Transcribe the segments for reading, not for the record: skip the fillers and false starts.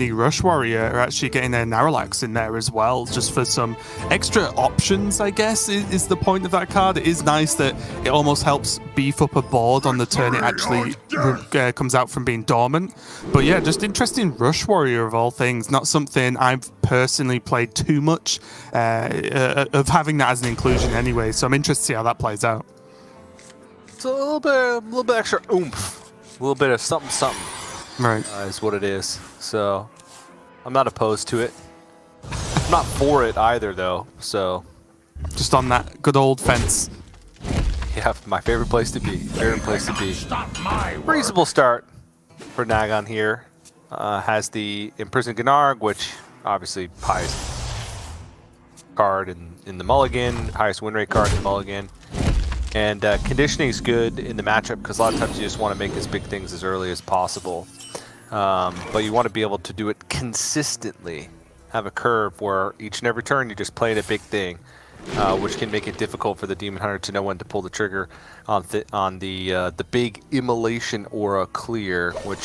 the Rush Warrior are actually getting their Naralax in there as well, just for some extra options, I guess, is the point of that card. It is nice that it almost helps beef up a board on the turn it actually comes out from being dormant. But yeah, just interesting Rush Warrior of all things. Not something I've personally played too much of having that as an inclusion anyway, so I'm interested to see how that plays out. It's a little bit extra oomph, a little bit of something. Right. Is what it is. So I'm not opposed to it. I'm not for it either, though. So just on that good old fence. Yeah, my favorite place to be. Reasonable start for Nagon here. Has the Imprisoned Gnarg, which obviously highest card in the mulligan, highest win rate card in the mulligan. And conditioning is good in the matchup because a lot of times you just want to make as big things as early as possible. But you want to be able to do it consistently. Have a curve where each and every turn you're just playing a big thing, which can make it difficult for the Demon Hunter to know when to pull the trigger on the big Immolation Aura clear, which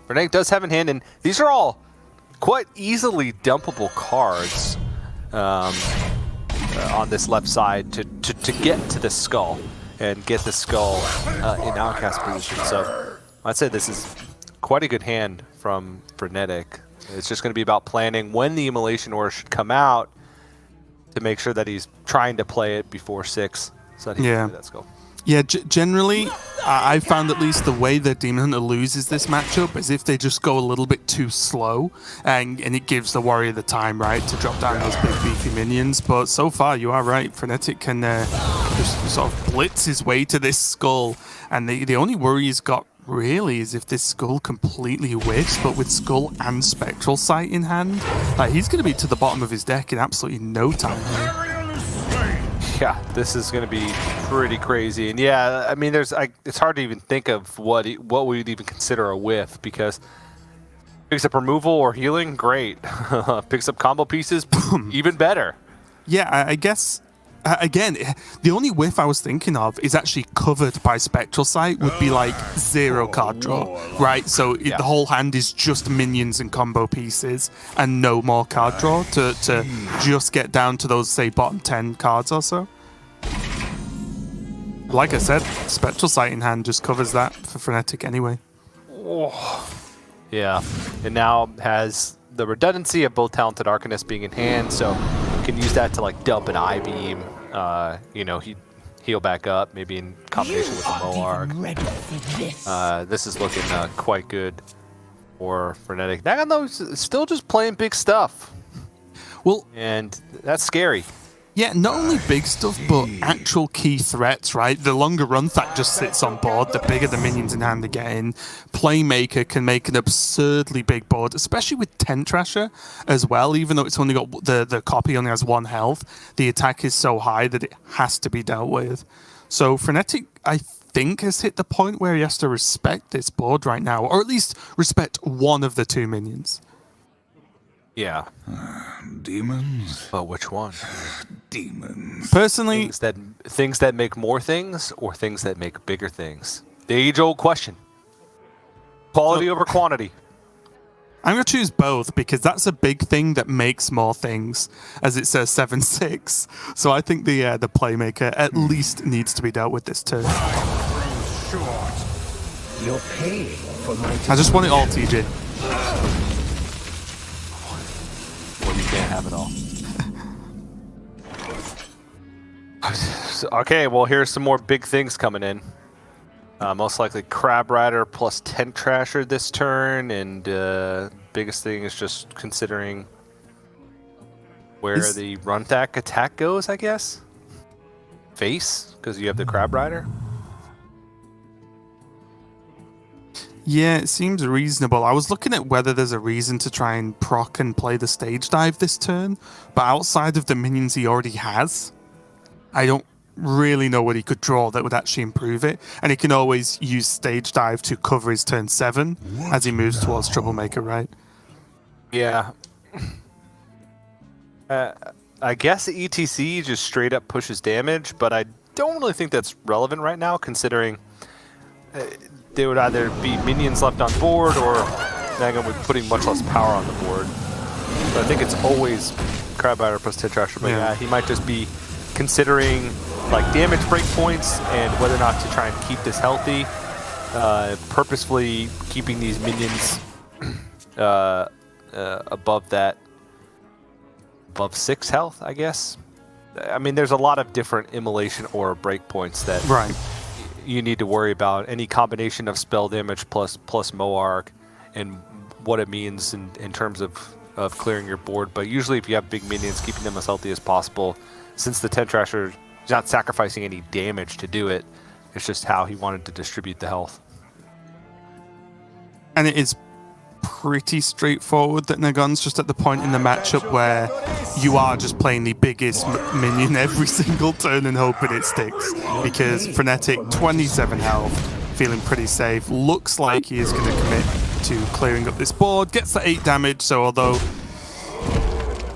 Fnatic does have in hand. And these are all quite easily dumpable cards on this left side to get to the skull and get the skull in outcast position. So I'd say this is quite a good hand from Fnatic. It's just going to be about planning when the Immolation Aura should come out to make sure that he's trying to play it before 6 so that he can do that skull. Yeah, generally, I found at least the way that Demon Hunter loses this matchup is if they just go a little bit too slow, and it gives the Warrior the time, right, to drop down those big beefy minions. But so far, you are right. Fnatic can just sort of blitz his way to this skull, and the only worry he's got really is if this skull completely whiffs, but with skull and Spectral Sight in hand, like, he's going to be to the bottom of his deck in absolutely no time. Yeah, this is going to be pretty crazy. And yeah, I mean, it's hard to even think of what we'd even consider a whiff, because picks up removal or healing, great. Picks up combo pieces, even better. Yeah, I guess, again, the only whiff I was thinking of is actually covered by Spectral Sight, would be like 0 card draw, right? So the whole hand is just minions and combo pieces and no more card draw to just get down to those, say, bottom 10 cards or so. Like I said, Spectral Sight in hand just covers that for Fnatic anyway. Oh. Yeah, it now has the redundancy of both Talented Arcanist being in hand, so you can use that to like dump an I-Beam, he heal back up, maybe in combination with the Moarg. This is looking quite good for Fnatic. Nagan, though, is still just playing big stuff. Well, and that's scary. Yeah, not only big stuff, but actual key threats, right? The longer Runthak just sits on board, the bigger the minions in hand are getting. Playmaker can make an absurdly big board, especially with Tent Trasher as well, even though it's only got the copy only has 1 health. The attack is so high that it has to be dealt with. So Fnatic, I think, has hit the point where he has to respect this board right now, or at least respect one of the 2 minions. Yeah. Demons? But which one? Demons. Personally, things that make more things, or things that make bigger things? The age-old question. Quality over quantity. I'm going to choose both, because that's a big thing that makes more things, as it says 7-6. So I think the Playmaker at least needs to be dealt with this turn. You're paying for my I just want it all, TJ. Well, you can't have it all. Okay, well, here's some more big things coming in. Most likely Crab Rider plus Tent Trasher this turn, and biggest thing is just considering where the Runthak attack goes, I guess? Face, because you have the Crab Rider? Yeah, it seems reasonable. I was looking at whether there's a reason to try and proc and play the Stage Dive this turn, but outside of the minions he already has, I don't really know what he could draw that would actually improve it. And he can always use Stage Dive to cover his turn 7 as he moves towards Troublemaker, right? Yeah. I guess ETC just straight up pushes damage, but I don't really think that's relevant right now, considering there would either be minions left on board or Nagan with putting much less power on the board. But I think it's always Crabbider plus Tintrasher. But yeah, he might just be considering like damage breakpoints and whether or not to try and keep this healthy. Purposefully keeping these minions above 6 health, I guess. I mean, there's a lot of different immolation or breakpoints that you need to worry about. Any combination of spell damage plus Moarg and what it means in terms of clearing your board. But usually if you have big minions, keeping them as healthy as possible, since the Tintrasher is not sacrificing any damage to do it, it's just how he wanted to distribute the health. And it is pretty straightforward that Nagon's just at the point in the matchup where you are just playing the biggest minion every single turn and hoping it sticks. Because Frenetic, 27 health, feeling pretty safe. Looks like he is going to commit to clearing up this board. Gets the 8 damage, so although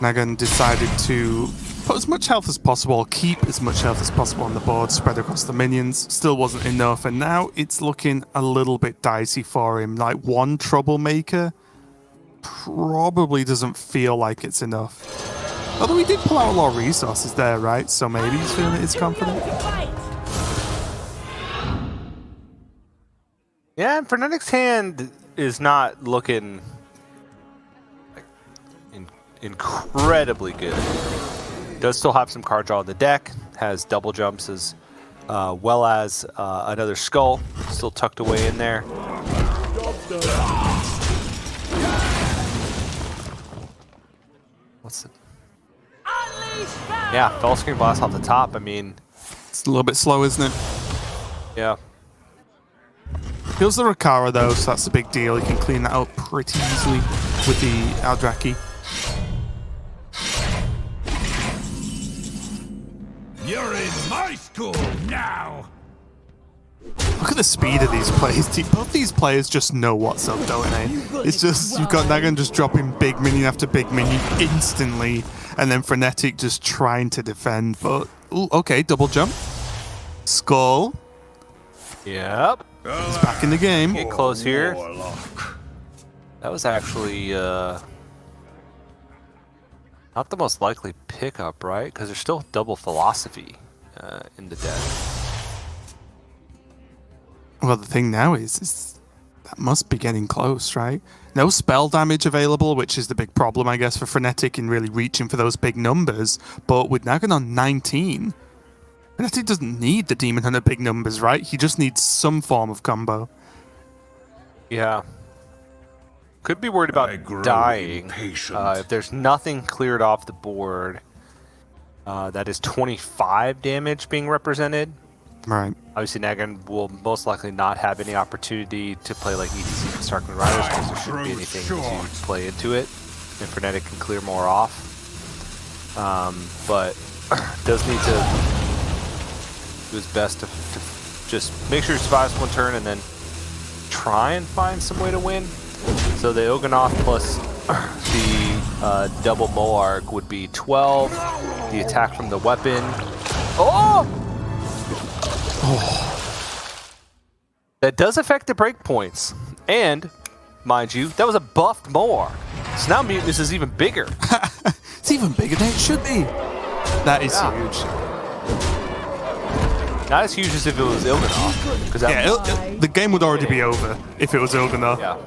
Nagon decided to put as much health as possible, keep as much health as possible on the board, spread across the minions, still wasn't enough, and now it's looking a little bit dicey for him. Like, one Troublemaker probably doesn't feel like it's enough. Although he did pull out a lot of resources there, right? So maybe he's feeling his confident. Yeah, and Frenetic's hand is not looking like incredibly good. Does still have some card draw in the deck, has double jumps as well as another skull still tucked away in there. What's it? Yeah, Fell Screen Blast off the top. I mean, it's a little bit slow, isn't it? Yeah. Kills the Rakara though, so that's a big deal. He can clean that out pretty easily with the Aldraki. You're in my school now. Look at the speed of these players. Both these players just know what's up, don't they? It's just, you've got Nagan just dropping big minion after big minion instantly, and then Frenetic just trying to defend. But, ooh, okay, double jump. Skull. Yep. He's back in the game. Get close here. That was actually not the most likely pickup, right? Because there's still double philosophy in the deck. Well, the thing now is that must be getting close, right? No spell damage available, which is the big problem, I guess, for Frenetic in really reaching for those big numbers. But with Nagan on 19, Frenetic doesn't need the Demon Hunter big numbers, right? He just needs some form of combo. Yeah. Could be worried about dying. If there's nothing cleared off the board, that is 25 damage being represented. Right. Obviously, Nagan will most likely not have any opportunity to play like ETC for Starkman Riders because there shouldn't be anything to play into it. And Frenetic can clear more off. But does need to do his best to just make sure he survives one turn and then try and find some way to win. So the Il'gynoth plus the double Moarg would be 12. The attack from the weapon. Oh! That does affect the breakpoints. And, mind you, that was a buffed Moarg. So now Mutinous is even bigger. It's even bigger than it should be. That is huge. Not as huge as if it was Il'gynoth. Yeah, the game would already be over if it was Il'gynoth. Yeah.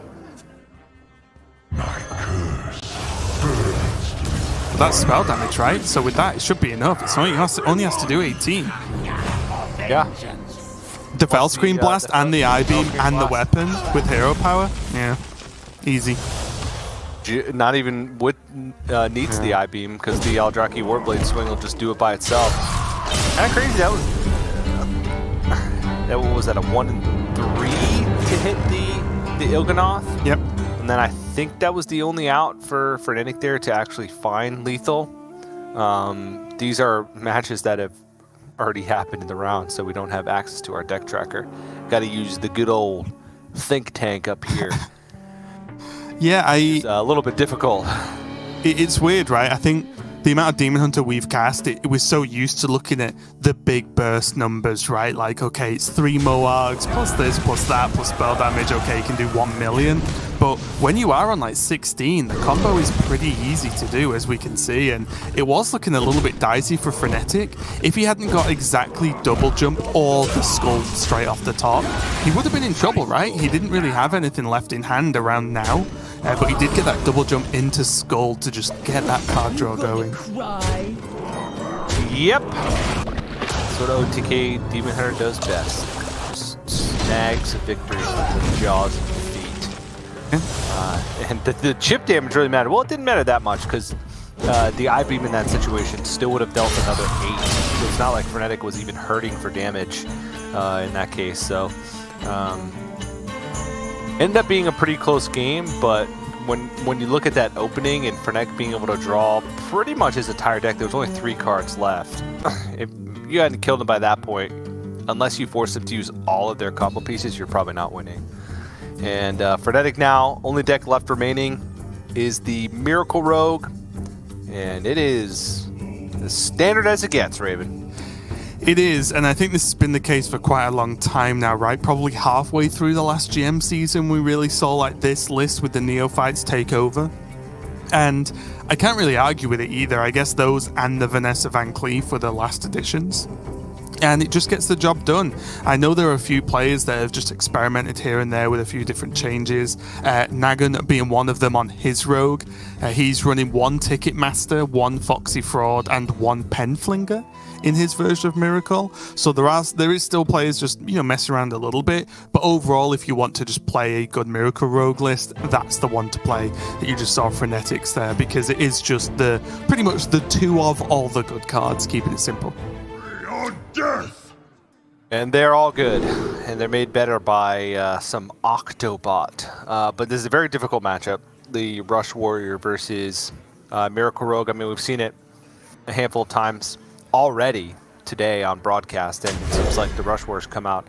But that's spell damage, right? So with that, it should be enough. It's only has to do 18. Yeah. The Fell Screen Blast and the I-Beam and the weapon with hero power? Yeah. Easy. Not even needs the I-Beam because the Eldraki Warblade swing will just do it by itself. Kind of crazy. That was that a 1 and 3 to hit the Il'gynoth? Yep. And then I think that was the only out for Frenetic there to actually find lethal. These are matches that have already happened in the round, so we don't have access to our deck tracker. Got to use the good old think tank up here. Yeah, it's a little bit difficult. It's weird, right? I think the amount of Demon Hunter we've cast, we're so used to looking at the big burst numbers, right? Like, okay, it's 3 Moargs plus this, plus that, plus spell damage. Okay, you can do 1 million. But when you are on like 16, the combo is pretty easy to do, as we can see. And it was looking a little bit dicey for Frenetic. If he hadn't got exactly double jump or the skull straight off the top, he would have been in trouble, right? He didn't really have anything left in hand around now. But he did get that double jump into Skull to just get that card draw going. Yep. That's what OTK Demon Hunter does best. Just snags a victory with the jaws of defeat. And the chip damage really mattered. Well, it didn't matter that much because the I-Beam in that situation still would have dealt another 8. So it's not like Frenetic was even hurting for damage in that case. So ended up being a pretty close game, but when you look at that opening and Frenetic being able to draw pretty much his entire deck, there was only 3 cards left. If you hadn't killed him by that point, unless you force them to use all of their combo pieces, you're probably not winning. And Frenetic now, only deck left remaining is the Miracle Rogue, and it is as standard as it gets, Raven. It is, and I think this has been the case for quite a long time now, right? Probably halfway through the last GM season, we really saw like this list with the Neophytes take over. And I can't really argue with it either. I guess those and the Vanessa Van Cleef were the last additions. And it just gets the job done. I know there are a few players that have just experimented here and there with a few different changes. Nagan being one of them on his rogue. He's running 1 Ticketmaster, 1 Foxy Fraud, and 1 Penflinger in his version of Miracle. So there is still players just messing around a little bit. But overall, if you want to just play a good Miracle Rogue list, that's the one to play that you just saw Frenetics there, because it is just pretty much the 2 of all the good cards, keeping it simple. Death. And they're all good, and they're made better by some Octobot. But this is a very difficult matchup. The Rush Warrior versus Miracle Rogue. I mean, we've seen it a handful of times already today on broadcast, and it seems like the Rush Warriors come out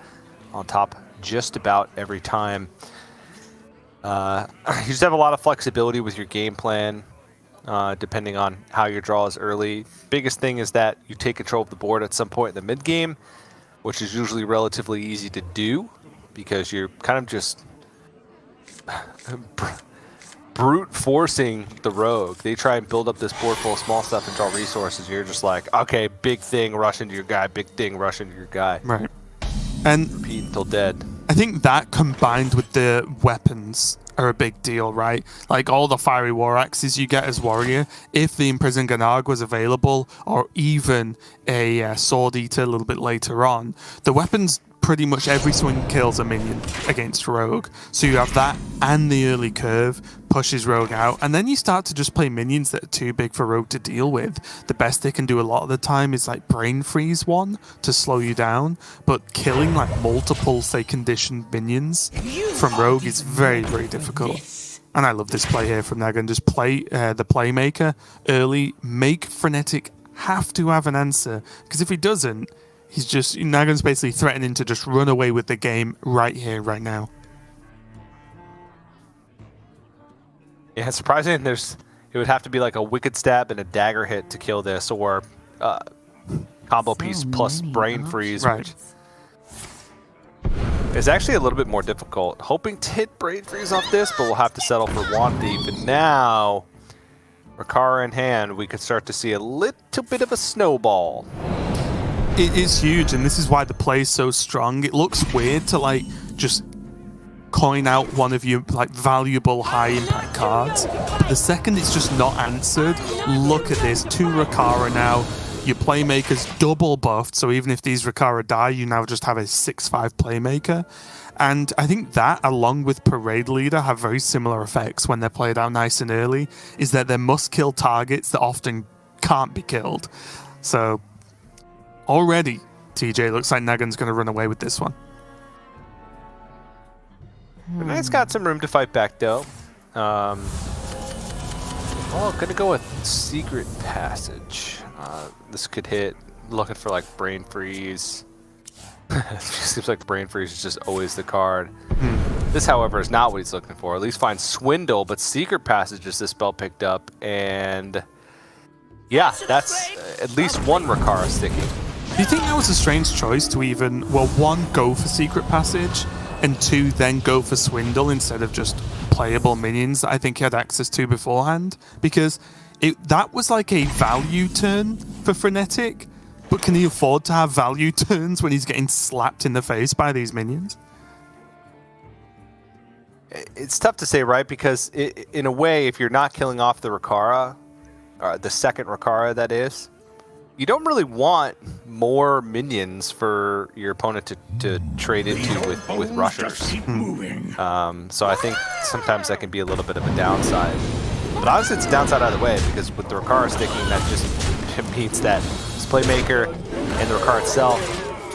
on top just about every time. You just have a lot of flexibility with your game plan, depending on how your draw is early. Biggest thing is that you take control of the board at some point in the mid game, which is usually relatively easy to do because you're kind of just brute forcing the rogue. They try and build up this board full of small stuff and draw resources. You're just like, okay, big thing, rush into your guy, big thing, rush into your guy. Right. And repeat until dead. I think that combined with the weapons are a big deal, right? Like all the fiery war axes you get as warrior, if the imprisoned Ganarg was available, or even a sword eater a little bit later on, the weapons pretty much every swing kills a minion against rogue. So you have that and the early curve pushes rogue out, and then you start to just play minions that are too big for rogue to deal with. The best they can do a lot of the time is like brain freeze one to slow you down, but killing like multiple say conditioned minions from rogue is very, very difficult. And I love this play here from Nagan. Just play the playmaker early, make Frenetic have to have an answer, because if he doesn't, he's just, Nagan's basically threatening to just run away with the game right here, right now. Yeah, it's surprising. It would have to be like a wicked stab and a dagger hit to kill this, or combo piece plus brain freeze, right, which is actually a little bit more difficult. Hoping to hit brain freeze off this, but we'll have to settle for Wand Thief. And now, Rakara in hand, we could start to see a little bit of a snowball. It is huge, and this is why the play is so strong. It looks weird to like just coin out one of your like valuable high impact cards, but the second it's just not answered, look at this, 2 Rakara now. Your playmaker's double buffed, so even if these Rakara die, you now just have a 6/5 playmaker. And I think that, along with Parade Leader, have very similar effects when they're played out nice and early, is that they must kill targets that often can't be killed. So already, TJ, looks like Nagan's going to run away with this one. It's got some room to fight back, though. Well, going to go with Secret Passage. This could hit, looking for like Brain Freeze. It seems like Brain Freeze is just always the card. This, however, is not what he's looking for. At least find Swindle, but Secret Passage is the spell picked up, and Yeah, that's at least one Rakara sticking. Do you think that was a strange choice to even, well, one, go for Secret Passage, and two, then go for Swindle instead of just playable minions that I think he had access to beforehand? Because that was like a value turn for Frenetic, but can he afford to have value turns when he's getting slapped in the face by these minions? It's tough to say, right? Because in a way, if you're not killing off the Rakara, the second Rakara that is, you don't really want more minions for your opponent to trade into with rushers. So I think sometimes that can be a little bit of a downside. But honestly, it's a downside either way, because with the Rakara sticking, that just means that this playmaker and the Rakara itself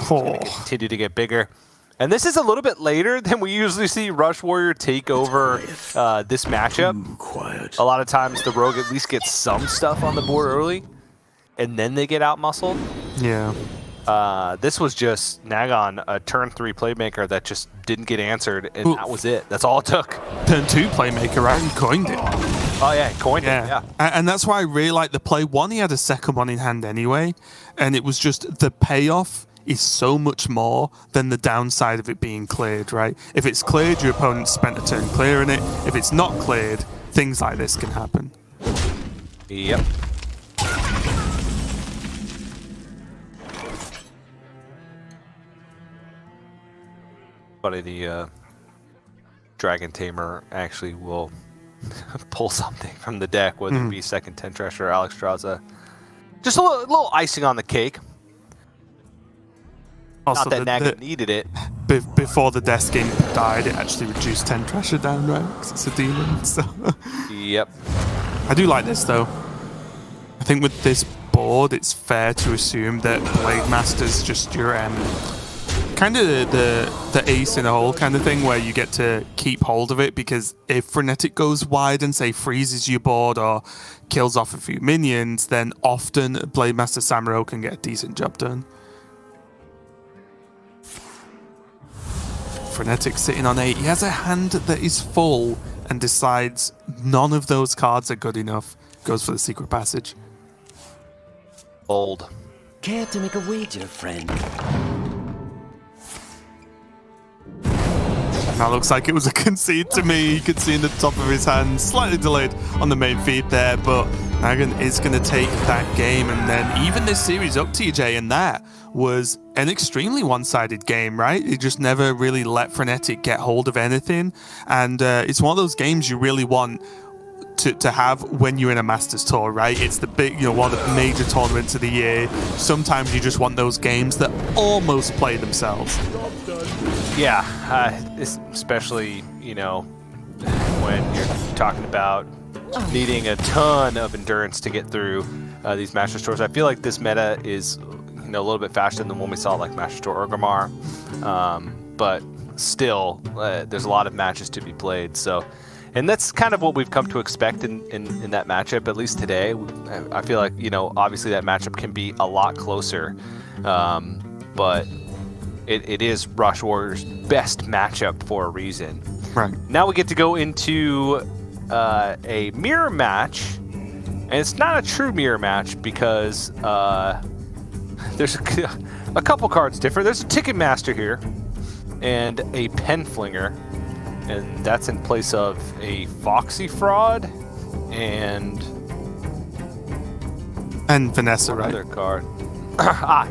is going to continue to get bigger. And this is a little bit later than we usually see Rush Warrior take over this matchup. A lot of times the Rogue at least gets some stuff on the board early, and then they get out-muscled. Yeah. This was just Nagon, a turn 3 playmaker that just didn't get answered, and that was it. That's all it took. Turn 2 playmaker, right? He coined it. Oh, yeah, he coined it, yeah. And that's why I really like the play. One, he had a second one in hand anyway, and it was just the payoff is so much more than the downside of it being cleared, right? If it's cleared, your opponent spent a turn clearing it. If it's not cleared, things like this can happen. Yep. Funny, the Dragon Tamer actually will pull something from the deck, whether it be second Tentrash or Alexstrasza. Just a little icing on the cake. Also, not that Naga needed it. Before the Death Game died, it actually reduced Tentrasher down, right? Because it's a demon, so... Yep. I do like this, though. I think with this board, it's fair to assume that Blade Master's just your kind of the ace in a hole kind of thing, where you get to keep hold of it, because if Frenetic goes wide and, say, freezes your board or kills off a few minions, then often Blade Master Samuro can get a decent job done. Frenetic sitting on 8. He has a hand that is full and decides none of those cards are good enough. Goes for the Secret Passage. Bold. Care to make a wager, friend? That looks like it was a concede to me. You could see in the top of his hand, slightly delayed on the main feed there, but Nagan is going to take that game and then even this series up, TJ, and that was an extremely one-sided game, right? It just never really let Frenetic get hold of anything, and it's one of those games you really want to have when you're in a Masters Tour, right? It's the big, one of the major tournaments of the year. Sometimes you just want those games that almost play themselves. Yeah, especially, when you're talking about needing a ton of endurance to get through these Masters Tours. I feel like this meta is, a little bit faster than when we saw like Masters Tour Orgrimmar, but still, there's a lot of matches to be played. So, and that's kind of what we've come to expect in that matchup, at least today. I feel like, obviously that matchup can be a lot closer, but it is Rush Warrior's best matchup for a reason. Right. Now we get to go into a mirror match, and it's not a true mirror match because there's a couple cards different. There's a Ticketmaster here and a Penflinger, and that's in place of a Foxy Fraud and Vanessa, right? Another card.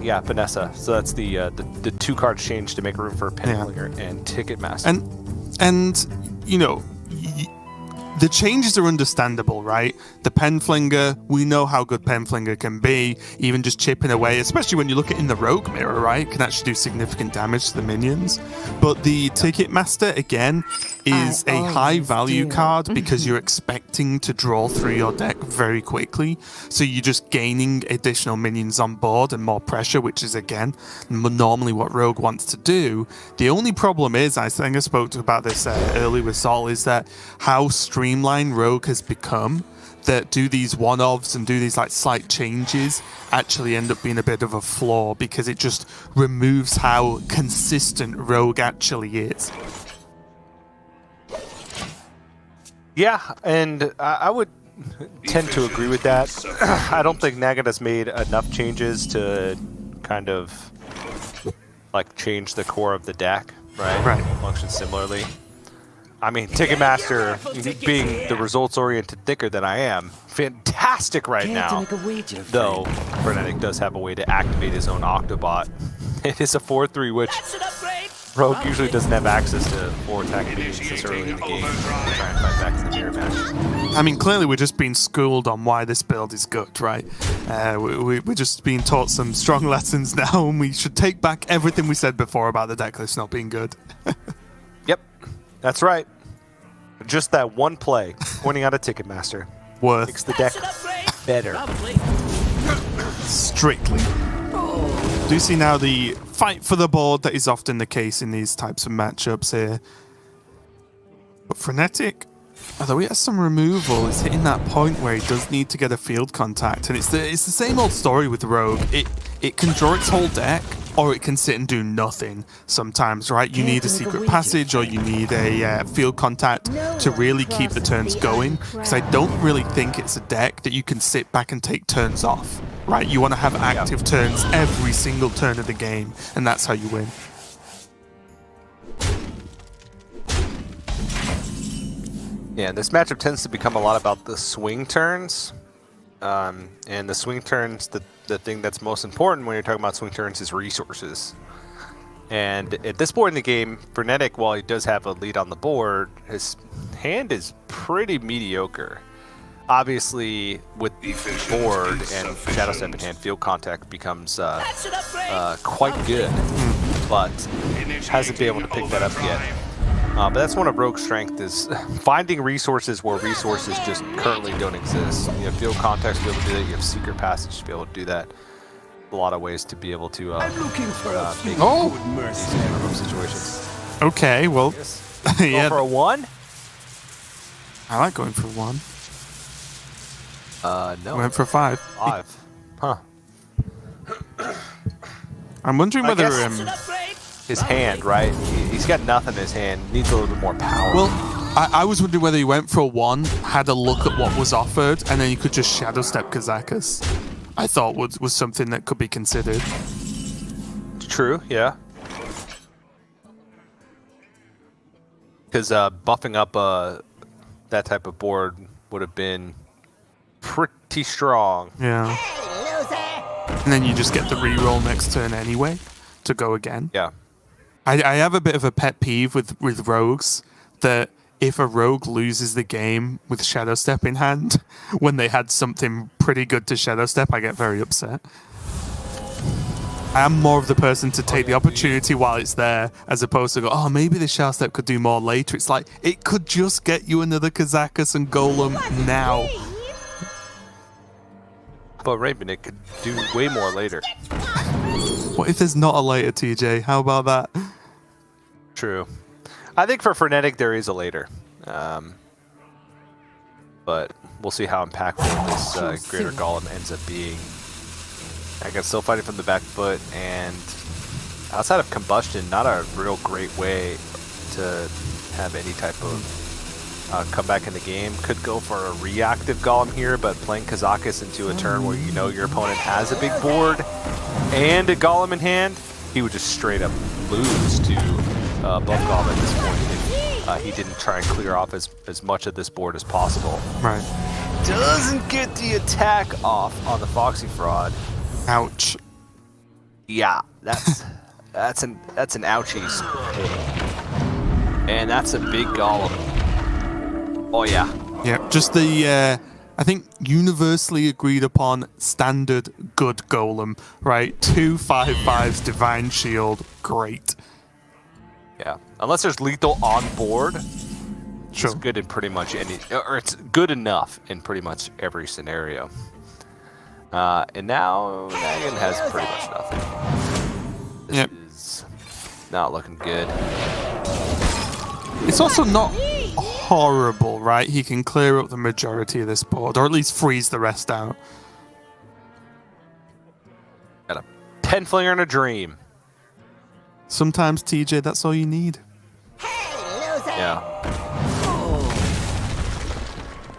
Yeah, Vanessa. So that's the two cards changed to make room for Penflinger and Ticketmaster. And the changes are understandable, right? The Penflinger, we know how good Penflinger can be, even just chipping away, especially when you look at it in the Rogue Mirror, right? It can actually do significant damage to the minions. But the Ticketmaster, again, is a high-value card because you're expecting to draw through your deck very quickly. So you're just gaining additional minions on board and more pressure, which is, again, normally what Rogue wants to do. The only problem is, I think I spoke about this early with Sol, is that how streamlined Rogue has become, that do these one-offs and do these like slight changes actually end up being a bit of a flaw, because it just removes how consistent Rogue actually is. Yeah, and I would tend to agree with that. I don't think Nagata's made enough changes to kind of like change the core of the deck, right? Right. It will function similarly. I mean, Ticketmaster, being the results-oriented thinker that I am, fantastic right Care to now. make a wager, friend? Though Frenetic does have a way to activate his own Octobot. It is a 4-3, which Rogue usually doesn't have access to 4 attack minions this early in the game. To try and fight back to the mirror match. I mean, clearly we're just being schooled on why this build is good, right? We're just being taught some strong lessons now, and we should take back everything we said before about the deck list not being good. Yep, that's right. Just that one play, pointing out a Ticketmaster, Worth makes the deck better. strictly. Do you see now the fight for the board that is often the case in these types of matchups here? But Frenetic, although he has some removal, is hitting that point where he does need to get a field contact, and it's the same old story with Rogue. It can draw its whole deck, or it can sit and do nothing sometimes, right? You need a secret passage, or you need a field contact to really keep the turns going, because I don't really think it's a deck that you can sit back and take turns off, right? You want to have active turns every single turn of the game, and that's how you win. Yeah, this matchup tends to become a lot about the swing turns. And the swing turns, the thing that's most important when you're talking about swing turns is resources. And at this point in the game, Frenetic, while he does have a lead on the board, his hand is pretty mediocre. Obviously, with the board and Shadow Step in hand, field contact becomes quite good, but hasn't been able to pick that up yet. But that's one of Rogue's strength, is finding resources where resources just currently don't exist. You have field context to be able to do that. You have secret passage to be able to do that. A lot of ways to be able to make these kind of situations. Okay, well, yeah, Go for a 1? I like going for 1. No. I went for 5. 5. Huh. I'm wondering whether His hand, right? He's got nothing in his hand. Needs a little bit more power. well, I was wondering whether he went for a 1, had a look at what was offered, and then you could just Shadow Step Kazakus. I thought was something that could be considered. True, yeah. Because buffing up that type of board would have been pretty strong. Yeah. And then you just get the reroll next turn anyway to go again. Yeah. I have a bit of a pet peeve with rogues, that if a rogue loses the game with Shadow Step in hand, when they had something pretty good to Shadow Step, I get very upset. I am more of the person to take the opportunity while it's there, as opposed to go, oh, maybe the Shadow Step could do more later. It's like, it could just get you another Kazakus and Golem now. But Raven, it could do way more later. What if there's not a later, TJ? How about that? True. I think for Frenetic, there is a later. But we'll see how impactful this Greater Golem ends up being. I guess still fighting from the back foot, and outside of Combustion, not a real great way to have any type of comeback in the game. Could go for a reactive Golem here, but playing Kazakus into a turn where you know your opponent has a big board and a Golem in hand, he would just straight up lose to Buff Golem at this point if he didn't try and clear off as much of this board as possible. Right. Doesn't get the attack off on the Foxy Fraud. Ouch. Yeah, that's an ouchies. And that's a big Golem. Oh yeah. Yeah, just the, I think, universally agreed upon standard good Golem, right? 2 5/5s, Divine Shield, great. Yeah, unless there's lethal on board, Sure. it's good in pretty much any, or it's good enough in pretty much every scenario. And now Nagan has pretty much nothing. This is not looking good. It's also not horrible, right? He can clear up the majority of this board, or at least freeze the rest out. Got a 10 flinger and a dream. Sometimes, TJ, that's all you need. Yeah.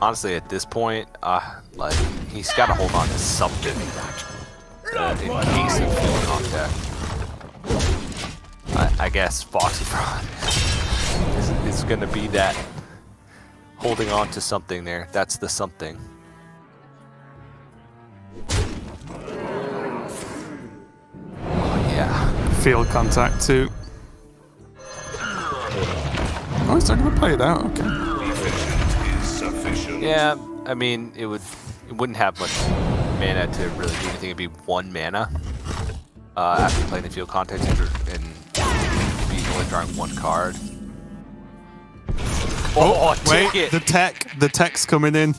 honestly, at this point, like he's got to hold on to something in case of field contact. I guess Foxy Fraud is going to be that holding on to something there. That's the something. Yeah. Field contact too. Oh, he's not going to play it out. Okay. Yeah, I mean, it wouldn't have much mana to really do anything. It'd be 1 mana after playing the field contact and being only drawing 1 card. Oh, Wait, take it. the tech's coming in.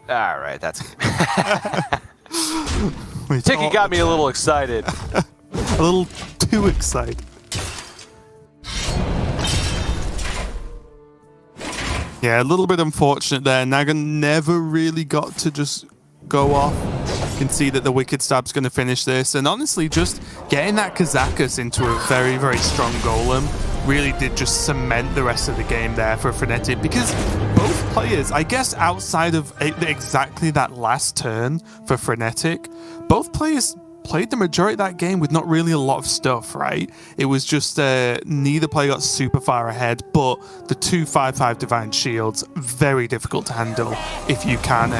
All right, that's Wait, Ticket got me a little excited. a little too excited. Yeah, a little bit unfortunate there. Nagan never really got to just go off. You can see that the Wicked Stab's going to finish this. And honestly, just getting that Kazakus into a very, very strong golem really did just cement the rest of the game there for Fnatic, because both players, I guess outside of exactly that last turn for Fnatic, both players played the majority of that game with not really a lot of stuff, right? It was just neither player got super far ahead, but the 2/5/5 Divine Shields, very difficult to handle if you can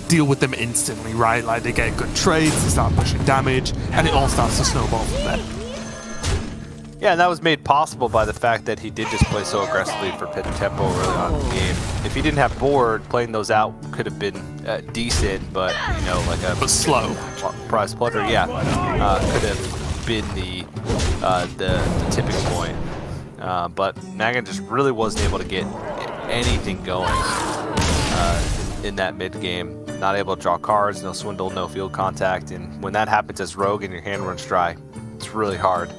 deal with them instantly, right? Like they get good trades, they start pushing damage, and it all starts to snowball from there. Yeah, and that was made possible by the fact that he did just play so aggressively for pit tempo early on in the game. If he didn't have board, playing those out could have been decent, but you know, like a slow prize plunder, yeah, could have been the tipping point. But Nagan just really wasn't able to get anything going in that mid game. Not able to draw cards, no swindle, no field contact, and when that happens as rogue and your hand runs dry, it's really hard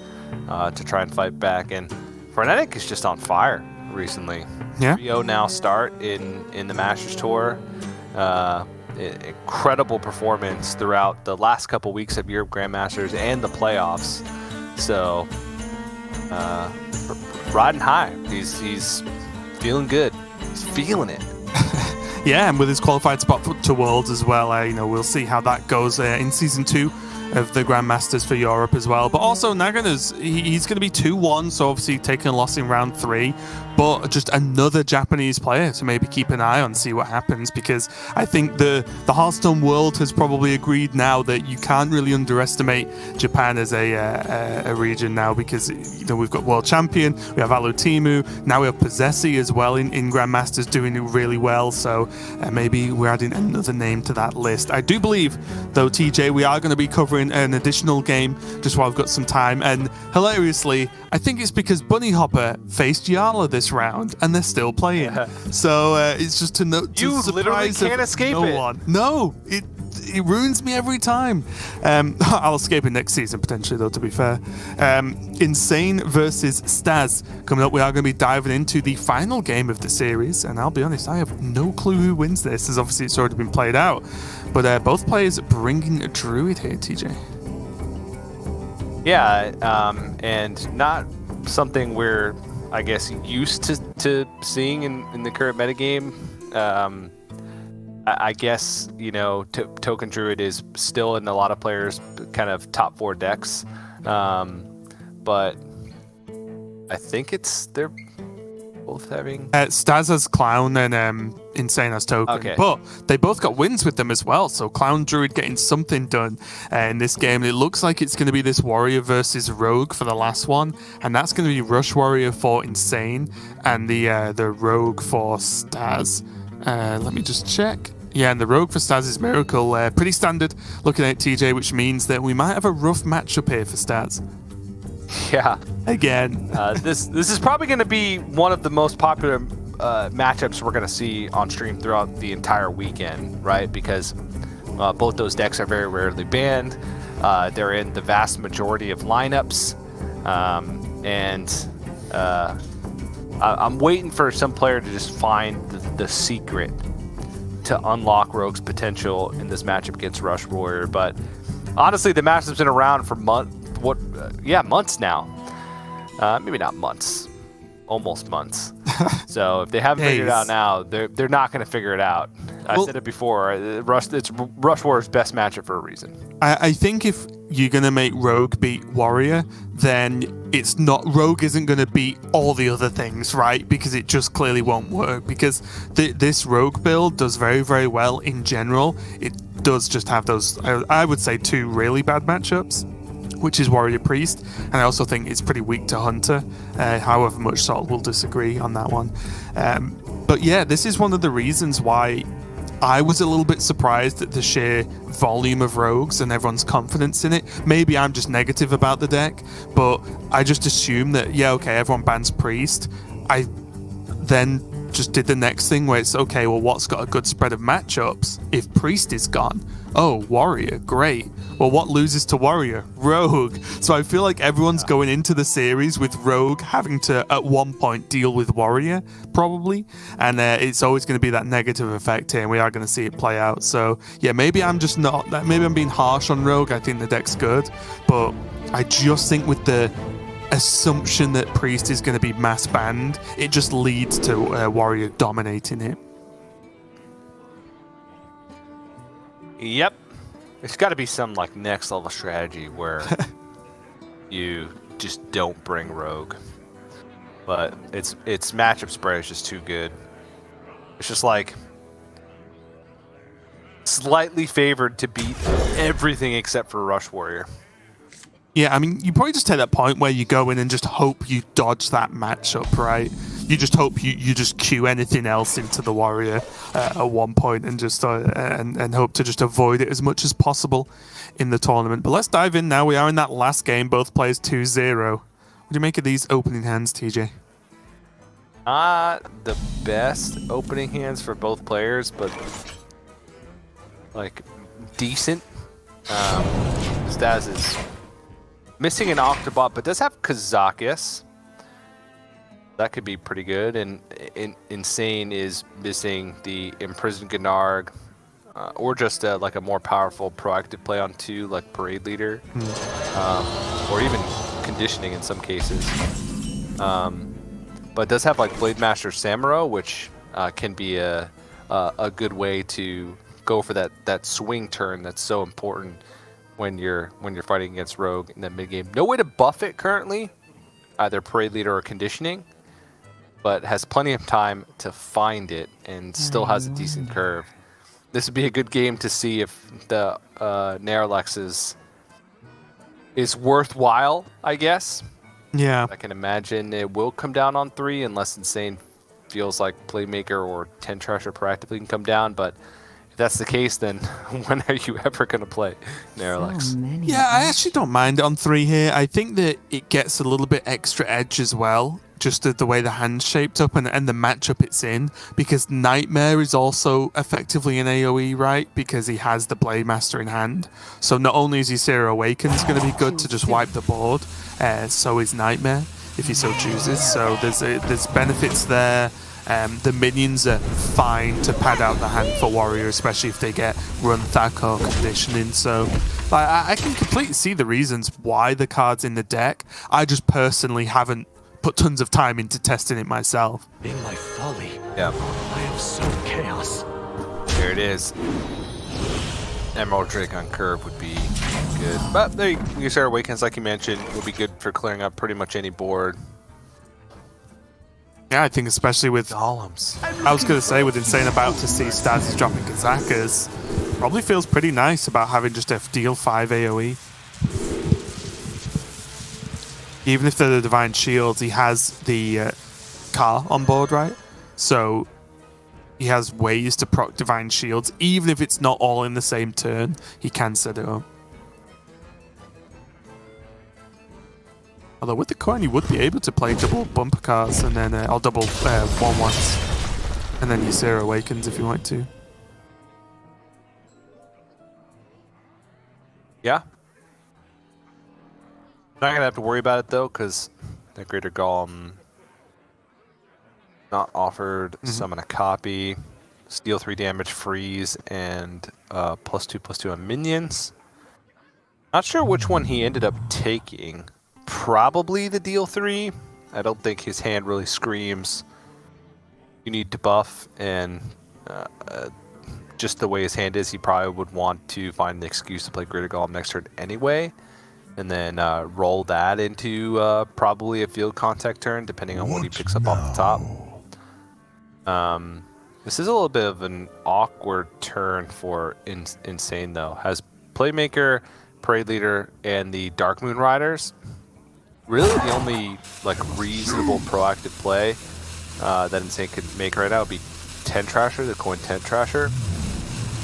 to try and fight back. And Fnatic is just on fire recently. Yeah. 3-0 now start in the Masters Tour. Incredible performance throughout the last couple weeks of Europe Grandmasters and the playoffs. So riding high. He's feeling good. He's feeling it. Yeah, and with his qualified spot to Worlds as well, you know, we'll see how that goes in Season 2 of the Grandmasters for Europe as well. But also Nagan he's going to be 2-1, so obviously taking a loss in round 3, but just another Japanese player to maybe keep an eye on, see what happens, because I think the Hearthstone world has probably agreed now that you can't really underestimate Japan as a region now, because you know we've got World Champion, we have Alutimu, now we have Possessi as well in Grandmasters doing it really well, so maybe we're adding another name to that list. I do believe, though, TJ, we are going to be covering an additional game just while I've got some time, and hilariously, I think it's because Bunny Hopper faced Yala this round, and they're still playing. So it's just to You literally can't escape no it. One. No, it ruins me every time. I'll escape it next season potentially, though. To be fair, Insane versus Staz coming up. We are going to be diving into the final game of the series, and I'll be honest, I have no clue who wins this, as obviously it's already been played out. But both players bringing a Druid here, TJ. Yeah, and not something we're, I guess, used to seeing in the current metagame. I guess, you know, Token Druid is still in a lot of players' kind of top 4 decks, but I think they're both having... Staz has Clown and Insane as Token. Okay. But they both got wins with them as well, so Clown Druid getting something done in this game. It looks like it's going to be this Warrior versus Rogue for the last one, and that's going to be Rush Warrior for Insane and the Rogue for Staz. Let me just check. Yeah, and the Rogue for Staz is Miracle. Pretty standard looking at TJ, which means that we might have a rough matchup here for Staz. Yeah. Again. This is probably going to be one of the most popular matchups we're going to see on stream throughout the entire weekend, right? Because both those decks are very rarely banned. They're in the vast majority of lineups. I'm waiting for some player to just find the secret to unlock Rogue's potential in this matchup against Rush Warrior. But honestly, the matchup's been around for months now. Maybe not months, almost months. So if they haven't figured it out Days. now, they're not going to figure it out. I said it before. It's Rush Warrior's best matchup for a reason. I think if you're going to make Rogue beat Warrior, then it's not... Rogue isn't going to beat all the other things, right? Because it just clearly won't work. Because this Rogue build does very, very well in general. It does just have those, I would say, 2 really bad matchups, which is Warrior Priest, and I also think it's pretty weak to Hunter, however much Salt will disagree on that one. But yeah, this is one of the reasons why I was a little bit surprised at the sheer volume of rogues and everyone's confidence in it. Maybe I'm just negative about the deck, but I just assume that, yeah, okay, everyone bans Priest. I then just did the next thing where it's, okay, well, what's got a good spread of matchups if Priest is gone? Oh, Warrior, great. Well, what loses to Warrior? Rogue. So I feel like everyone's going into the series with Rogue having to, at one point, deal with Warrior, probably. And it's always going to be that negative effect here, and we are going to see it play out. So, yeah, maybe I'm just not... Maybe I'm being harsh on Rogue. I think the deck's good. But I just think with the assumption that Priest is going to be mass banned, it just leads to Warrior dominating it. Yep. There's got to be some like next level strategy where you just don't bring Rogue. But its matchup spread is just too good. It's just like slightly favored to beat everything except for Rush Warrior. Yeah, I mean, you probably just take that point where you go in and just hope you dodge that matchup, right? You just hope you just cue anything else into the Warrior at one point and just and hope to just avoid it as much as possible in the tournament. But let's dive in now. We are in that last game. Both players 2-0. What do you make of these opening hands, TJ? Not the best opening hands for both players, but like decent. Staz is missing an Octobot, but does have Kazakus. That could be pretty good. And Insane is missing the Imprisoned Gnarg, or just like a more powerful proactive play on 2, like Parade Leader, or even Conditioning in some cases. But does have like Blade Master Samuro, which can be a good way to go for that swing turn that's so important when you're fighting against Rogue in that mid game. No way to buff it currently, either Parade Leader or Conditioning, but has plenty of time to find it and still has a decent curve. This would be a good game to see if the Nerlex is worthwhile, I guess. Yeah. I can imagine it will come down on 3 unless Insane feels like Playmaker or 10 Treasure proactively can come down, but if that's the case, then when are you ever going to play Nerlex? Yeah, I actually don't mind it on 3 here. I think that it gets a little bit extra edge as well, just the way the hand's shaped up and the matchup it's in, because Nightmare is also effectively an AoE, right? Because he has the Blade Master in hand. So not only is Ysera Awaken's going to be good to just wipe the board, so is Nightmare, if he so chooses. So there's benefits there. The minions are fine to pad out the hand for Warrior, especially if they get Run Thack or Conditioning. So I can completely see the reasons why the card's in the deck. I just personally haven't put tons of time into testing it myself. In my folly, Yeah, I have sown chaos. there it is. Emerald Drake on curve would be good. But there you start Awakens, like you mentioned, will be good for clearing up pretty much any board. Yeah, I think especially with... Golems. I was going to say, with Insane about to see Staz is dropping Kazakas, probably feels pretty nice about having just a deal 5 AoE. Even if they're the Divine Shields, he has the car on board, right? So he has ways to proc Divine Shields. Even if it's not all in the same turn, he can set it up. Although with the coin, you would be able to play double bumper cars and then, or double 1/1s. And then Ysera Awakens if you want to. Yeah. Not gonna have to worry about it though, because the Greater Golem not offered. Summon a copy, steal 3 damage, freeze, and +2/+2 on minions. Not sure which one he ended up taking. Probably the deal 3. I don't think his hand really screams you need to buff, and just the way his hand is, he probably would want to find an excuse to play Greater Golem next turn anyway, and then roll that into probably a field contact turn, depending on what he picks up off the top. This is a little bit of an awkward turn for Insane, though. Has Playmaker, Parade Leader, and the Dark Moon Riders. Really, the only like reasonable proactive play that Insane could make right now would be Tent Trasher, the Coin Tent Trasher.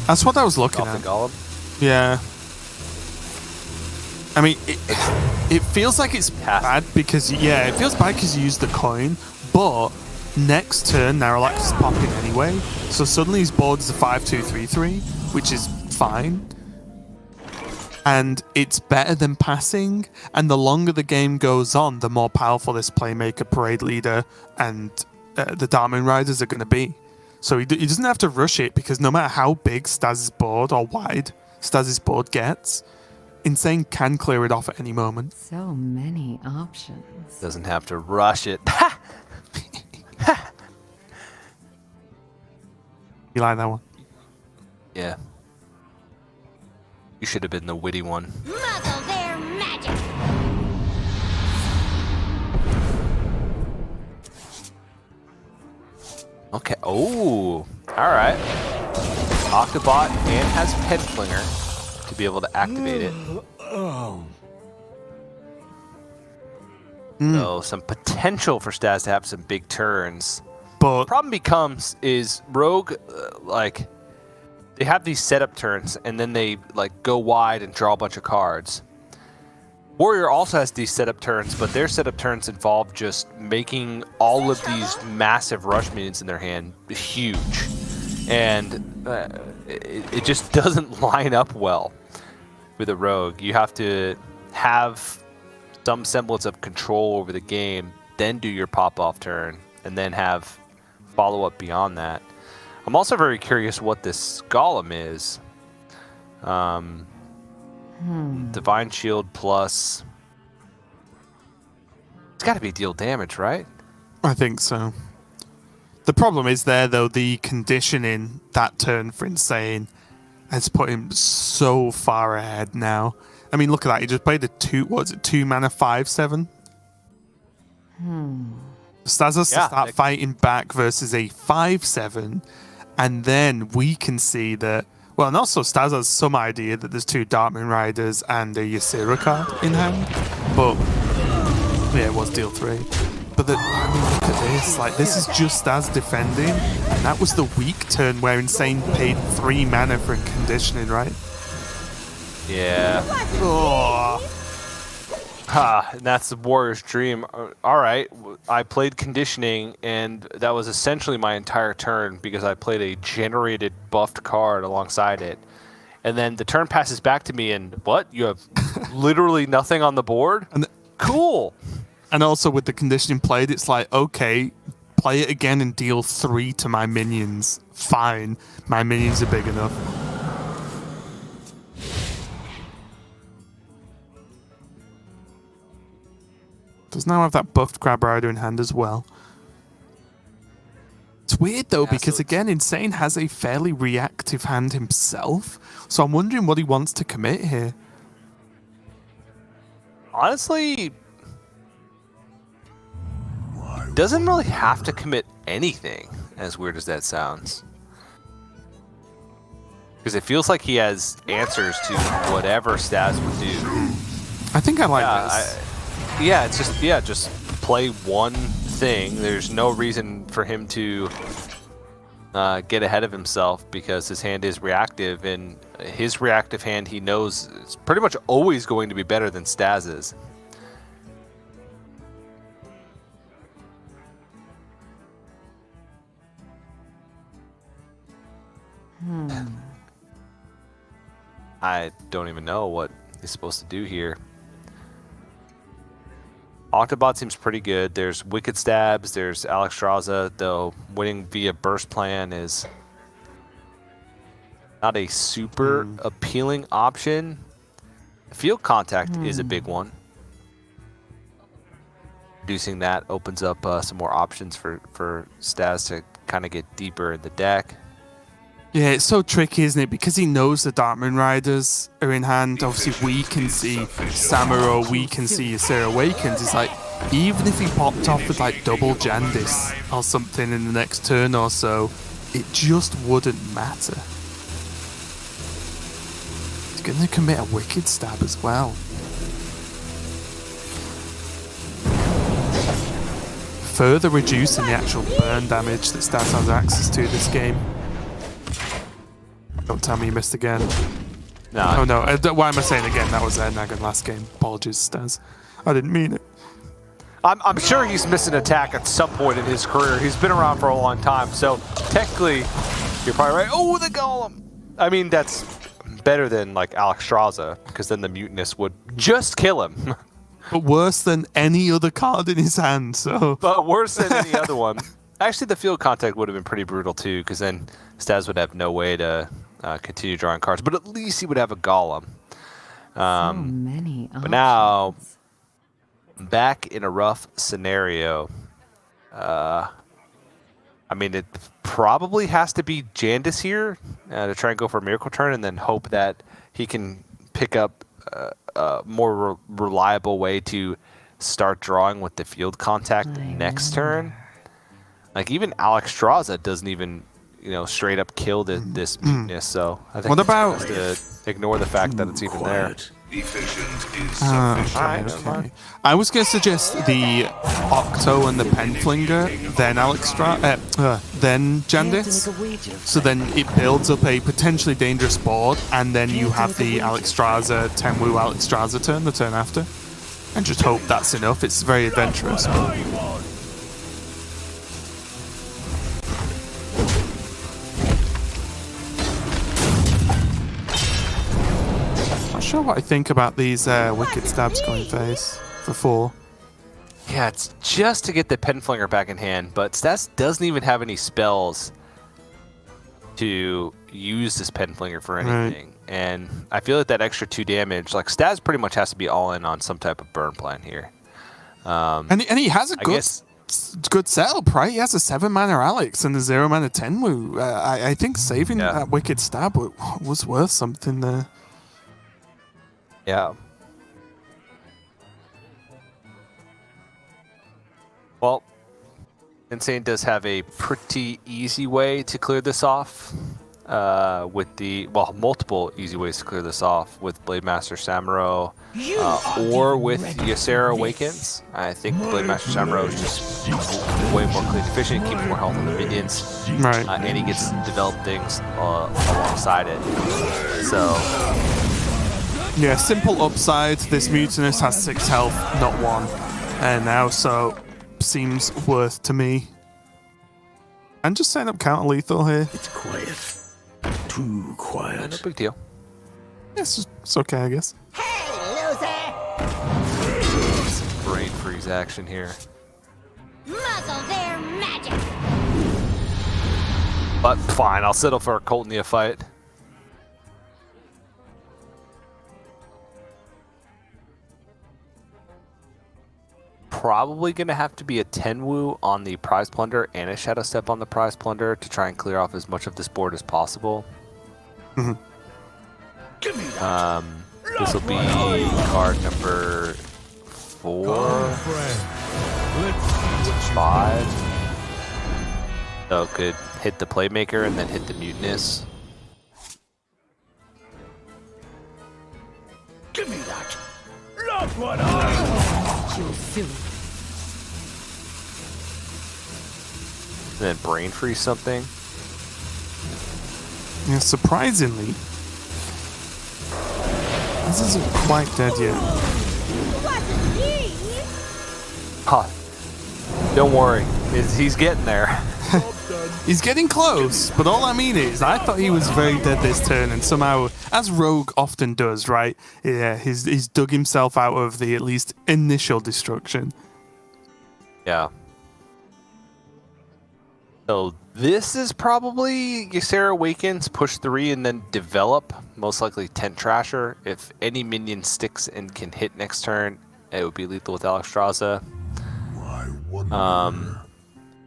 That's what I was looking Off at. the Golem. Yeah. I mean, it feels like it's bad because, yeah, it feels bad because you used the coin, but next turn, Naralax is popping anyway, so suddenly his board is a 5-2-3-3, which is fine. And it's better than passing, and the longer the game goes on, the more powerful this Playmaker, Parade Leader, and the Dark Moon Riders are going to be. So he doesn't have to rush it, because no matter how big Staz's board or wide Staz's board gets, Insane can clear it off at any moment. So many options. Doesn't have to rush it. You like that one? Yeah. You should have been the witty one. Muzzle their magic! Okay. Oh. All right. Octobot and has Penflinger to be able to activate it. So some potential for Staz to have some big turns. But Problem becomes is Rogue like they have these setup turns and then they like go wide and draw a bunch of cards. Warrior also has these setup turns, but their setup turns involve just making all of these massive rush minions in their hand huge, and it just doesn't line up well with a Rogue. You have to have some semblance of control over the game, then do your pop-off turn, and then have follow-up beyond that. I'm also very curious what this Golem is. Divine Shield plus... It's got to be deal damage, right? I think so. The problem is there, though, the conditioning that turn for Insane has put him so far ahead now. I mean, look at that. He just played a 2 mana 5/7? Staz has to start fighting back versus a 5/7, and then we can see that. Well, and also Staz has some idea that there's 2 Dark Moon Riders and a Ysera card in hand, but yeah, it was deal 3. But I mean, look at this. Like, this is just Staz defending, and that was the weak turn where Insane paid 3 mana for conditioning, right? Yeah. Oh. And that's the Warrior's dream. All right, I played conditioning, and that was essentially my entire turn because I played a generated buffed card alongside it. And then the turn passes back to me, and what? You have literally nothing on the board? Cool. And also with the conditioning played, it's like, okay, play it again and deal 3 to my minions. Fine. My minions are big enough. Does now have that buffed Crab Rider in hand as well. It's weird though, because again, Insane has a fairly reactive hand himself. So I'm wondering what he wants to commit here. Honestly, doesn't really have to commit anything, as weird as that sounds. Because it feels like he has answers to whatever Staz would do. I think I like this. Just play one thing. There's no reason for him to get ahead of himself because his hand is reactive, and his reactive hand he knows is pretty much always going to be better than Staz's. I don't even know what he's supposed to do here. Octobot seems pretty good. There's Wicked Stabs. There's Alexstrasza, though winning via Burst Plan is not a super appealing option. Field Contact is a big one. Reducing that opens up some more options for Staz to kind of get deeper in the deck. Yeah, it's so tricky, isn't it? Because he knows the Darkmoon Riders are in hand. Obviously, we can see Samuro, we can see Ysera Awakens. It's like, even if he popped off with like double Jandis or something in the next turn or so, it just wouldn't matter. He's going to commit a Wicked Stab as well. Further reducing the actual burn damage that Stas has access to this game. Don't tell me you missed again. No. Oh no, why am I saying again? That was Nagan last game. Apologies, Stas. I didn't mean it. I'm sure he's missed an attack at some point in his career. He's been around for a long time, so technically, you're probably right. Oh, the Golem! I mean, that's better than like Alexstrasza, because then the Mutinous would just kill him. But worse than any other card in his hand, so... But worse than any other one. Actually, the field contact would have been pretty brutal too, because then Stas would have no way to continue drawing cards. But at least he would have a Golem. So many options. But now, back in a rough scenario. I mean, it probably has to be Jandis here to try and go for a Miracle Turn, and then hope that he can pick up a more reliable way to start drawing with the field contact next turn. Like, even Alexstrasza doesn't even, straight up kill this Mutinous, so I think What about- he has to ignore the fact that it's even there. Efficient is Okay. I was going to suggest the Octo and the Penflinger, then then Jandis. So then it builds up a potentially dangerous board, and then you have the Alexstrasza, Tenwu Alexstrasza turn the turn after. And just hope that's enough. It's very adventurous. But not sure what I think about these Wicked Stabs going face for 4. Yeah, it's just to get the Penflinger back in hand, but Stas doesn't even have any spells to use this Penflinger for anything. Right. And I feel like that extra 2 damage, like Stas pretty much has to be all in on some type of burn plan here. And he has a good setup, right? He has a 7-mana Alex and a 0-mana Tenwu. I think saving that Wicked Stab was worth something there. Yeah. Well, Insane does have a pretty easy way to clear this off. With multiple easy ways to clear this off with Blade Master Samuro or with Ysera Awakens. I think Blade Master Samuro is just way more clean efficient, keeps more health on the minions, right? And he gets to develop things alongside it. So, yeah, simple upside. This Mutinous has 6 health, not 1, and now so seems worth to me. And just setting up counter lethal here. It's quiet. Too quiet. No big deal. Yes, it's okay, I guess. Some brain freeze action here. Muzzle their magic. But fine, I'll settle for a Colt Neophyte. Probably going to have to be a Tenwu on the Prize Plunder and a Shadow Step on the Prize Plunder to try and clear off as much of this board as possible. Mm-hmm. This will be card number 4, 5. So it could hit the Playmaker and then hit the Mutinous. Give me that. Look what I And then Brain Freeze something. Yeah, surprisingly, this isn't quite dead yet. Huh. Don't worry, he's getting there. He's getting close, but all I mean is, I thought he was very dead this turn, and somehow, as Rogue often does, right? Yeah, he's dug himself out of the at least initial destruction. Yeah. So this is probably Ysera Awakens, push 3, and then develop, most likely Tent Trasher. If any minion sticks and can hit next turn, it would be lethal with Alexstrasza.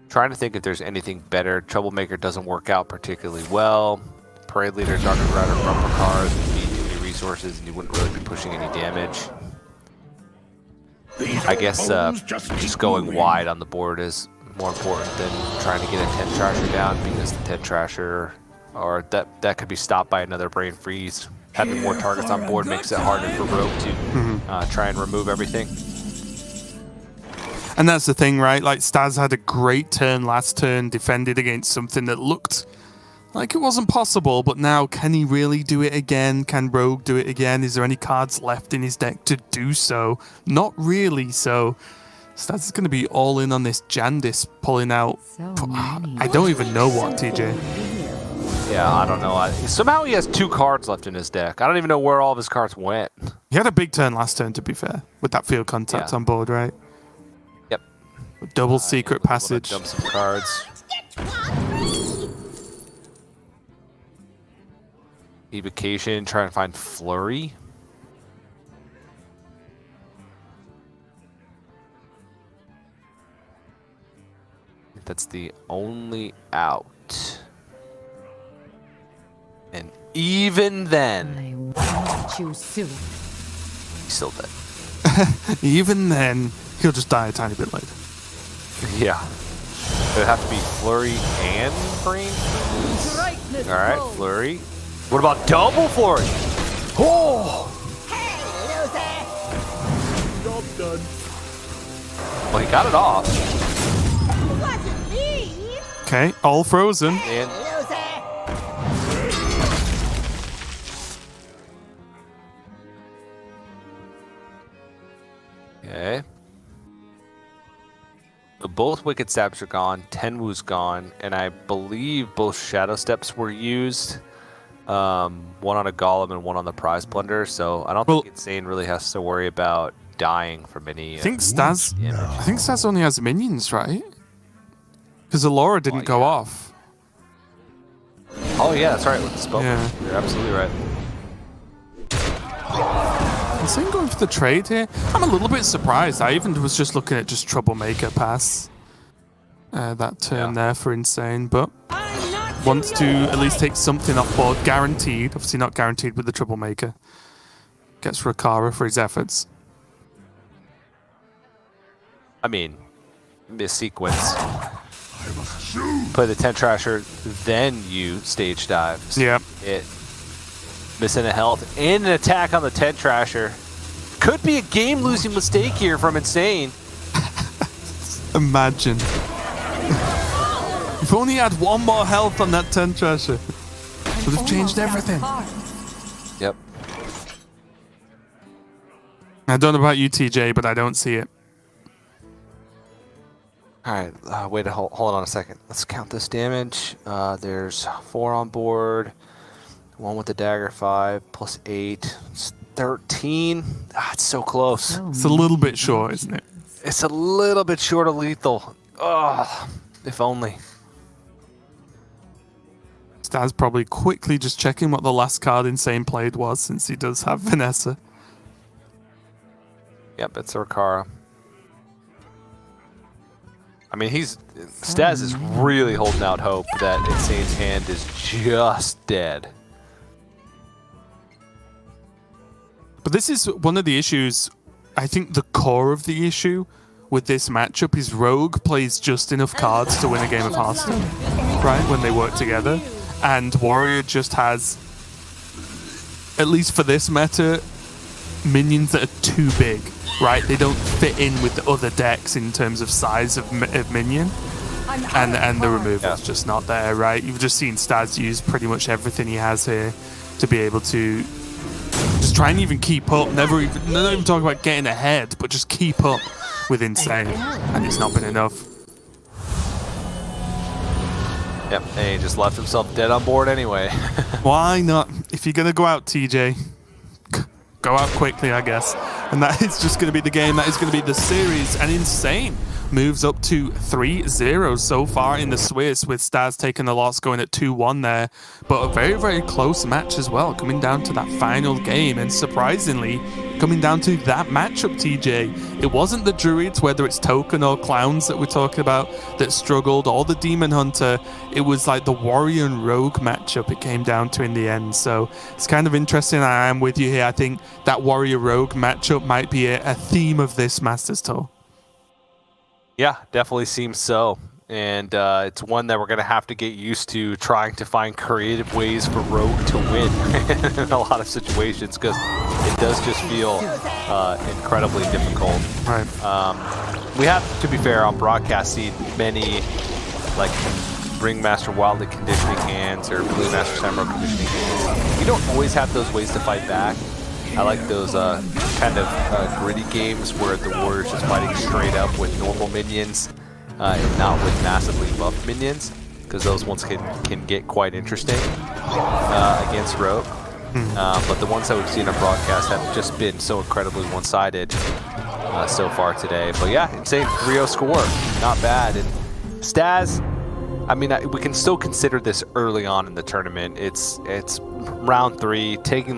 Trying to think if there's anything better. Troublemaker doesn't work out particularly well. Parade Leader, Dark Rider, bumper cars would need too many resources, and you wouldn't really be pushing any damage. I guess just going wide on the board is more important than trying to get a 10 Trasher down, because the 10 Trasher, or that could be stopped by another Brain Freeze. Having more targets on board makes it harder for Rogue to try and remove everything. And that's the thing, right? Like, Staz had a great turn last turn, defended against something that looked like it wasn't possible, but now, can he really do it again? Can Rogue do it again? Is there any cards left in his deck to do so? Not really, so Staz is going to be all in on this Jandis, pulling out... I don't even know what, TJ. Yeah, I don't know. Somehow he has 2 cards left in his deck. I don't even know where all of his cards went. He had a big turn last turn, to be fair, with that field contact on board, right? Yep. Double secret passage. Dump some cards. Evocation, trying to find Flurry. That's the only out. And even then, I want you soon. he's still dead. Even then, he'll just die a tiny bit later. Yeah. It would have to be Flurry and Brain. Alright, Flurry. What about double Flurry? Oh! Hey, loser! Job done. Well, he got it off. Wasn't me! Okay, all frozen. And Loser! okay. So both Wicked Stabs are gone, Tenwu's gone, and I believe both Shadow Steps were used. One on a Golem and one on the Prize Plunder, so I don't think Insane really has to worry about dying from any I think Staz only has minions, right? Because Allura didn't go off. Oh yeah, that's right, with the spell. Yeah. You're absolutely right. Insane going for the trade here. I'm a little bit surprised. I even was just looking at just Troublemaker pass that turn there for Insane, but wants to at least take something off board, guaranteed. Obviously not guaranteed with the Troublemaker. Gets Rakara for his efforts. I mean, this sequence. Play the 10 Trasher, then you stage dive. So Yeah. It missing a health and an attack on the 10 Trasher. Could be a game-losing mistake here from Insane. Imagine. If only he had one more health on that 10 Trasher, would have changed everything. Yep. I don't know about you, TJ, but I don't see it. All right, wait, hold on a second. Let's count this damage. There's 4 on board. 1 with the dagger, 5 plus 8. It's 13. Ah, it's so close. It's a little bit short, isn't it? It's a little bit short of lethal. Oh, if only. Staz probably quickly just checking what the last card Insane played was, since he does have Vanessa. Yep, it's Rakara. I mean, Staz is really holding out hope that Insane's hand is just dead. But this is one of the issues. I think the core of the issue with this matchup is Rogue plays just enough cards to win a game of Hearthstone, right? When they work together. And Warrior just has, at least for this meta, minions that are too big, right? They don't fit in with the other decks in terms of size of minion. And the removal's just not there, right? You've just seen Staz use pretty much everything he has here to be able to just try and even keep up. Not even talk about getting ahead, but just keep up with Insane. And it's not been enough. Yep, and he just left himself dead on board anyway. Why not? If you're going to go out, TJ, go out quickly, I guess. And that is just going to be the game. That is going to be the series. And Insane moves up to 3-0 so far in the Swiss, with Staz taking the loss, going at 2-1 there. But a very, very close match as well, coming down to that final game. And surprisingly, coming down to that matchup, TJ. It wasn't the Druids, whether it's Token or Clowns that we're talking about, that struggled, or the Demon Hunter. It was like the Warrior and Rogue matchup it came down to in the end. So it's kind of interesting. I am with you here. I think that Warrior Rogue matchup might be a theme of this Masters Tour. Yeah, definitely seems so. And it's one that we're going to have to get used to, trying to find creative ways for Rogue to win in a lot of situations, because it does just feel incredibly difficult. Right. We have, to be fair, on broadcast seen many like Ringmaster Wildly conditioning hands or Blue Master Samurai conditioning hands. You don't always have those ways to fight back. I like those kind of gritty games where the warrior's just fighting straight up with normal minions and not with massively buffed minions, because those ones can get quite interesting against Rogue. But the ones that we've seen on broadcast have just been so incredibly one-sided so far today. But yeah, insane 3-0 score, not bad. And Staz, I mean, we can still consider this early on in the tournament. It's round 3, taking